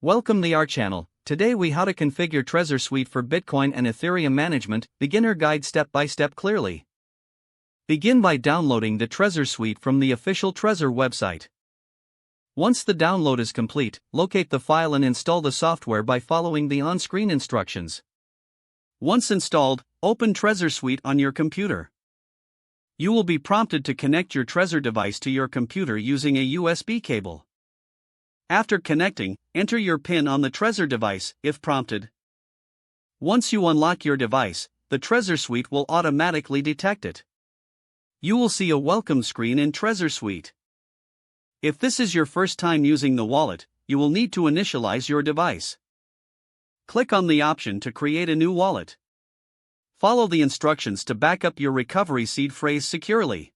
Welcome to our channel. Today we how to configure Trezor Suite for Bitcoin and Ethereum management, beginner guide step by step clearly. Begin by downloading the Trezor Suite from the official Trezor website. Once the download is complete, locate the file and install the software by following the on-screen instructions. Once installed, open Trezor Suite on your computer. You will be prompted to connect your Trezor device to your computer using a USB cable. After connecting, enter your PIN on the Trezor device, if prompted. Once you unlock your device, the Trezor Suite will automatically detect it. You will see a welcome screen in Trezor Suite. If this is your first time using the wallet, you will need to initialize your device. Click on the option to create a new wallet. Follow the instructions to back up your recovery seed phrase securely.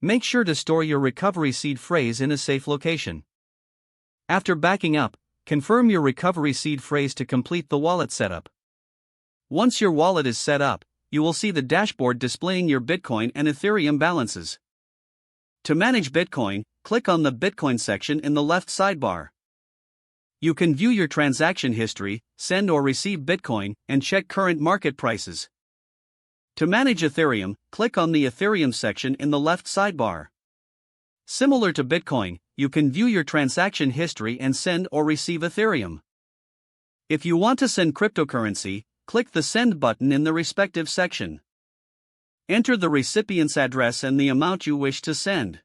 Make sure to store your recovery seed phrase in a safe location. After backing up, confirm your recovery seed phrase to complete the wallet setup. Once your wallet is set up, you will see the dashboard displaying your Bitcoin and Ethereum balances. To manage Bitcoin, click on the Bitcoin section in the left sidebar. You can view your transaction history, send or receive Bitcoin, and check current market prices. To manage Ethereum, click on the Ethereum section in the left sidebar. Similar to Bitcoin, you can view your transaction history and send or receive Ethereum. If you want to send cryptocurrency, click the Send button in the respective section. Enter the recipient's address and the amount you wish to send.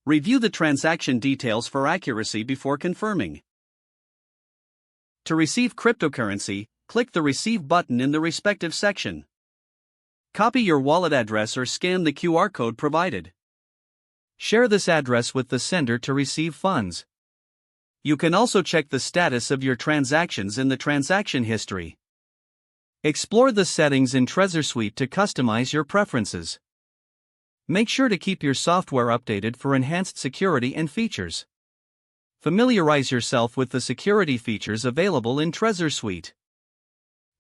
Review the transaction details for accuracy before confirming. To receive cryptocurrency, click the Receive button in the respective section. Copy your wallet address or scan the QR code provided. Share this address with the sender to receive funds. You can also check the status of your transactions in the transaction history. Explore the settings in Trezor Suite to customize your preferences. Make sure to keep your software updated for enhanced security and features. Familiarize yourself with the security features available in Trezor Suite.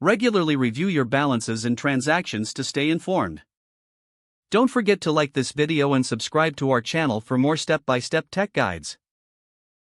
Regularly review your balances and transactions to stay informed. Don't forget to like this video and subscribe to our channel for more step-by-step tech guides.